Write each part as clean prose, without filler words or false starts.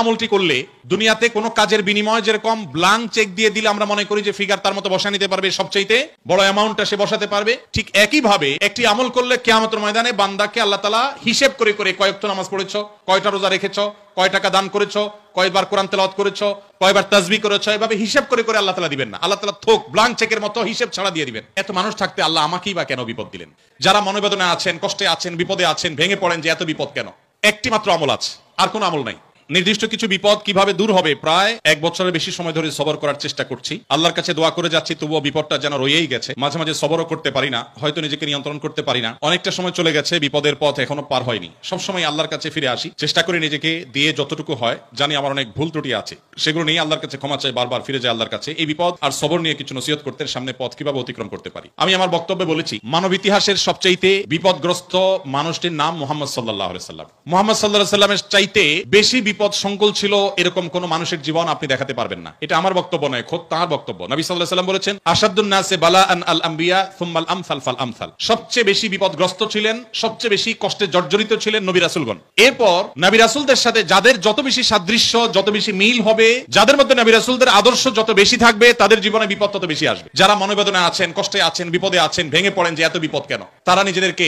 আমলটি করলে দুনিয়াতে কোনো কাজের বিনিময়ে যেরকম ব্ল্যাঙ্ক চেক দিয়ে দিলে আমরা মনে করি যে ফিগার তার মতো বসা নিতে পারবে, সবচাইতে বড় অ্যামাউন্টটা সে বসাতে পারবে, ঠিক একই ভাবে একটি আমল করলে কিয়ামতের ময়দানে বান্দাকে আল্লাহ তাআলা হিসেব করে করে কয় ওয়াক্ত নামাজ পড়েছো, কয়টা রোজা রেখেছো, কয় টাকা দান করেছো, কয়বার কোরআন তেলাওয়াত করেছো, কয়বার তাসবিহ করেছো, এভাবে হিসাব করে করে আল্লাহ তাআলা দিবেন না। আল্লাহ তাআলা থোক ব্ল্যাঙ্ক চেকের মতো হিসাব ছাড়া দিয়ে দিবেন। এত মানুষ থাকতে আল্লাহ আমাকেই বা কেন বিপদ দিলেন? যারা মনোবেদনায় আছেন, কষ্টে আছেন, বিপদে আছেন, ভেঙে পড়েন যে এত বিপদ কেন? একটি মাত্র আমল আছে, আর কোনো আমল নাই। নির্দিষ্ট কিছু বিপদ কিভাবে দূর হবে প্রায় 1 বছরের বেশি সময় ধরে সবর করার চেষ্টা করছি। আল্লাহর কাছে দোয়া করে যাচ্ছি, তবুও বিপদটা যেন রয়েই গেছে। মাঝে মাঝে সবরও করতে পারি না, হয়তো নিজেকে নিয়ন্ত্রণ করতে পারি না। অনেকটা সময় চলে গেছে, বিপদের পথ এখনো পার হয়নি। সবসময় আল্লাহর কাছে ফিরে আসি, চেষ্টা করি নিজেকে দিয়ে যতটুকু হয়। জানি আমার অনেক ভুল ত্রুটি আছে, সেগুলো নিয়ে আল্লাহর কাছে ক্ষমা চাই, বারবার ফিরে যাই আল্লাহর কাছে। এই বিপদ আর সবর নিয়ে কিছু নসিহত করতে, সামনে পথ কিভাবে অতিক্রম করতে পারি। আমি আমার বক্তব্যে বলেছি, মানব ইতিহাসের সবচাইতে বিপদগ্রস্ত মানুষটির নাম মুহাম্মদ সাল্লাল্লাহু আলাইহি সাল্লাম। মুহাম্মদ সাল্লাল্লাহু আলাইহি সাল্লামের চাইতে বেশি বিপদ সংকুল ছিল এরকম কোন মানুষের জীবন আপনি দেখাতে পারবেন না। এটা আমার বক্তব্য নয়, খোদ তার বক্তব্য। নবী সাল্লাল্লাহু আলাইহি সাল্লাম বলেছেন, আশাদ্দুন নাসে বালাআন আল আম্বিয়া সুম্মাল আমসাল ফাল আমসাল। সবচেয়ে বেশি বিপদগ্রস্ত ছিলেন, সবচেয়ে বেশি কষ্টে জর্জরিত ছিলেন নবী রাসূলগণ। এরপর নবী রাসূলদের সাথে যাদের যত বেশি সাদৃশ্য, যত বেশি মিল হবে, যাদের মধ্যে নবী রাসূলদের আদর্শ যত বেশি থাকবে, তাদের জীবনে বিপদ তত বেশি আসবে। যারা মনোবেদনায় আছেন, কষ্টে আছেন, বিপদে আছেন, ভেঙে পড়েন যে এত বিপদ কেন, তারা নিজেদেরকে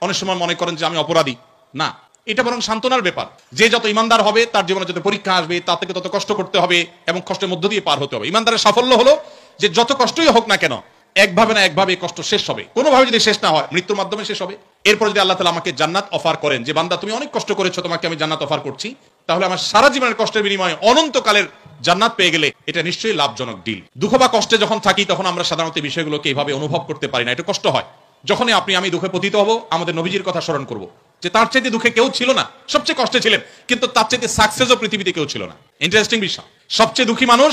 অনেক সময় মনে করেন যে আমি অপরাধী। না, এটা বরং সান্ত্বনার ব্যাপার। যে যত ইমানদার হবে, তার জীবনে যত পরীক্ষা আসবে, তার থেকে তত কষ্ট করতে হবে এবং কষ্টের মধ্য দিয়ে পার হতে হবে। ইমানদারের সাফল্য হলো যে যত কষ্টই হোক না কেন, একভাবে না একভাবে কষ্ট শেষ হবে। কোনোভাবে যদি শেষ না হয়, মৃত্যুর মাধ্যমে শেষ হবে। এরপর যদি আল্লাহ তাআলা আমাকে জান্নাত অফার করেন, যে বান্দা তুমি অনেক কষ্ট করেছো, তোমাকে আমি জান্নাত অফার করছি, তাহলে আমার সারা জীবনের কষ্টের বিনিময়ে অনন্তকালের জান্নাত পেয়ে গেলে এটা নিশ্চয়ই লাভজনক ডিল। দুঃখ বা কষ্টে যখন থাকি, তখন আমরা সাধারণত বিষয়গুলোকে এইভাবে অনুভব করতে পারি না, এটা কষ্ট হয়। যখনই আপনি আমি দুঃখে পতিত হব, আমাদের নবীজির কথা স্মরণ করব, যে তার চাইতে দুঃখে কেউ ছিল না, সবচেয়ে কষ্টে ছিলেন, কিন্তু তার চাইতে সাকসেসও পৃথিবীতে কেউ ছিল না। ইন্টারেস্টিং বিষয়, সবচেয়ে দুঃখী মানুষ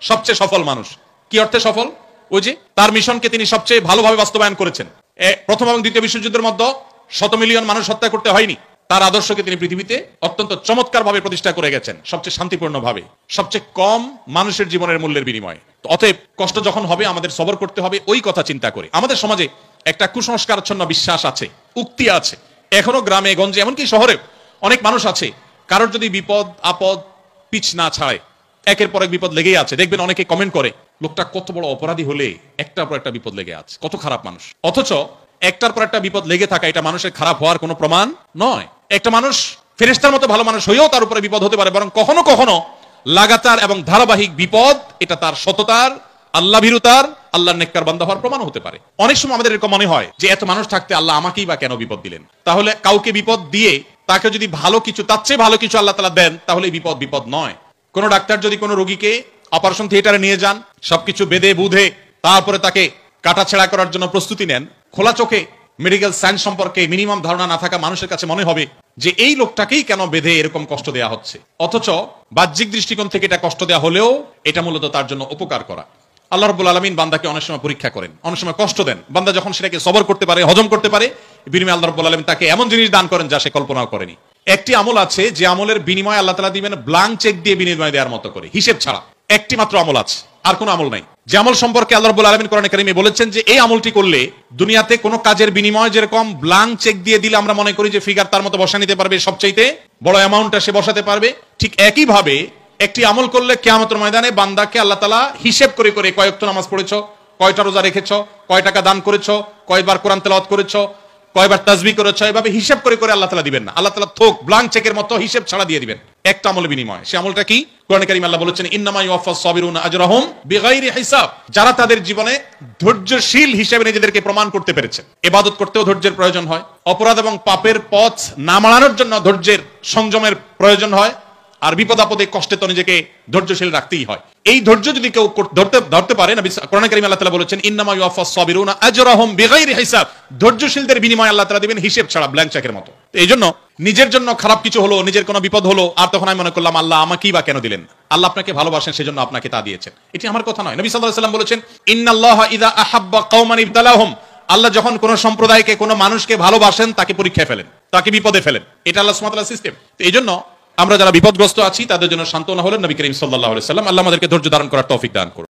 সবচেয়ে সফল মানুষ। কি অর্থে সফল? ওই যে তার মিশনকে তিনি সবচেয়ে ভালোভাবে বাস্তবায়ন করেছেন। প্রথম এবং দ্বিতীয় বিশ্বযুদ্ধের মধ্যে 100 মিলিয়ন মানুষ হত্যা করতে হয়নি। তার আদর্শকে তিনি পৃথিবীতে অত্যন্ত চমৎকার ভাবে প্রতিষ্ঠা করে গেছেন, সবচেয়ে শান্তিপূর্ণ ভাবে, সবচেয়ে কম মানুষের জীবনের মূল্যের বিনিময়ে। অতএব কষ্ট যখন হবে, আমাদের সবর করতে হবে ওই কথা চিন্তা করে। আমাদের সমাজে একটা কুসংস্কারাচ্ছন্ন বিশ্বাস আছে, উক্তি আছে, এখনো গ্রামে গঞ্জে এমনকি শহরে অনেক মানুষ আছে, কারোর যদি বিপদ আপদ পিছ না ছাড়ে, একের পর এক বিপদ লেগেই আছে। দেখবেন অনেকে কমেন্ট করে, লোকটা কত বড় অপরাধী হলে একটার পর একটা বিপদ লেগে আছে, কত খারাপ মানুষ। অথচ একটার পর একটা বিপদ লেগে থাকা এটা মানুষের খারাপ হওয়ার কোনো প্রমাণ নয়। একটা মানুষ ফেরেশতার মতো ভালো মানুষ হয়েও তার উপরে বিপদ হতে পারে, বরং কখনো কখনো লাগাতার এবং ধারাবাহিক বিপদ এটা তার সততার, আল্লাহ ভীরুতার, আল্লাহর নেককার বান্দা হওয়ার প্রমাণ হতে পারে। অনেক সময় আমাদের এরকম মনে হয় যে এত মানুষ থাকতে আল্লাহ আমাকেই বা কেন বিপদ দিলেন? তাহলে কাউকে বিপদ দিয়ে তাকে যদি ভালো কিছু, তার চেয়ে ভালো কিছু আল্লাহ তাআলা দেন, তাহলে বিপদ বিপদ নয়। কোন ডাক্তার যদি কোনো রোগীকে অপারেশন থিয়েটারে নিয়ে যান, সবকিছু বেঁধে বুঝে তারপরে তাকে কাটাছেঁড়া করার জন্য প্রস্তুতি নেন, খোলা চোখে মেডিকেল সায়েন্স সম্পর্কে মিনিমাম ধারণা না থাকা মানুষের কাছে মনে হবে যে এই লোকটাকেই কেন বেঁধে এরকম কষ্ট দেয়া হচ্ছে। অথচ বাহ্যিক দৃষ্টিকোণ থেকে এটা কষ্ট দেয়া হলেও এটা মূলত তার জন্য উপকার করা। আল্লাহ রাব্বুল আলামিন বান্দাকে অনেক সময় পরীক্ষা করেন, অনেক সময় কষ্ট দেন। বান্দা যখন সেটাকে সবর করতে পারে, হজম করতে পারে, বিনিময়ে আল্লাহ রাব্বুল আলামিন তাকে এমন জিনিস দান করেন যা সে কল্পনাও করেনি। একটি আমল আছে যে আমলের বিনিময়ে আল্লাহ তাআলা দিবেন ব্ল্যাঙ্ক চেক দিয়ে বিনিময় দেওয়ার মতো করে, হিসেব ছাড়া। একটি মাত্র আমল আছে, আর কোনো আমল নাই। যে আমল সম্পর্কে আল্লাহ রাব্বুল আলামিন কোরআনে কারীমে বলেছেন যে এই আমলটি করলে দুনিয়াতে কোনো কাজের বিনিময়ে যেরকম ব্ল্যাঙ্ক চেক দিয়ে দিলে আমরা মনে করি যে ফিগার তার মতো বসা নিতে পারবে, সবচাইতে বড় অ্যামাউন্টটা সে বসাতে পারবে, ঠিক একই ভাবে একটি আমল করলে কিয়ামতের ময়দানে বান্দাকে আল্লাহ তাআলা হিসেব করে করে কয় ওয়াক্ত নামাজ পড়েছো, কয়টা রোজা রেখেছো, কয় টাকা দান করেছো, কয়বার কোরআন তেলাওয়াত করেছো, কয়বার তাসবিহ করেছো, এভাবে হিসাব করে করে আল্লাহ তাআলা দিবেন না। আল্লাহ তাআলা থোক ব্ল্যাঙ্ক চেকের মতো হিসাব ছাড়া দিয়ে দিবেন একটা আমলের বিনিময়ে। সেই আমলটা কি? কোরআনে কারীমে আল্লাহ বলেছেন, ইন্নামা ইউওয়াফাস সাবিরুনা আজরাহুম বিগাইরি হিসাব। যারা তাদের জীবনে ধৈর্যশীল হিসেবে নিজেদেরকে প্রমাণ করতে পেরেছে। ইবাদত করতেও ধৈর্যের প্রয়োজন হয়, অপরাধ এবং পাপের পথ না মাড়ানোর জন্য ধৈর্যের সংযমের প্রয়োজন হয়, আর বিপদ আপদে কষ্টে তো নিজেকে ধৈর্যশীল রাখতেই হয়। এই ধৈর্য যদি কেউ ধরতে পারে, নবী কোরআনে কারীমে আল্লাহ তাআলা বলেছেন, ইন্নামা ইউওয়াফাস সাবিরুনা আজরাহুম বিগাইরি হিসাব। ধৈর্যশীলদের বিনিময়ে আল্লাহ তাআলা দিবেন হিসেব ছাড়া, ব্ল্যাঙ্ক চেকের মতো। এইজন্য নিজের জন্য খারাপ কিছু হলো, নিজের কোনো বিপদ হলো, আর তখন আমি মনে করলাম আল্লাহ আমাকেই বা কেন দিলেন? আল্লাহ আপনাকে ভালোবাসেন, সেজন্য আপনাকে তা দিয়েছেন। এটি আমার কথা নয়। নবী সাল্লাল্লাহু আলাইহি ওয়াসাল্লাম বলেছেন, ইন্নাল্লাহা ইযা আহাব্বা কওমান ইবতালাহুম। আল্লাহ যখন কোন সম্প্রদায়কে, কোন মানুষকে ভালোবাসেন, তাকে পরীক্ষায় ফেলেন, তাকে বিপদে ফেলেন। এটা আল্লাহ সুবহানাহু ওয়া তাআলার সিস্টেম। এই জন্য আমরা যারা বিপদগ্রস্ত আছি তাদের জন্য সান্ত্বনা হলেন নবী করিম সাল্লাল্লাহু আলাইহি ওয়াসাল্লাম। আল্লাহ আমাদেরকে ধৈর্য ধারণ করার তৌফিক দান করুন।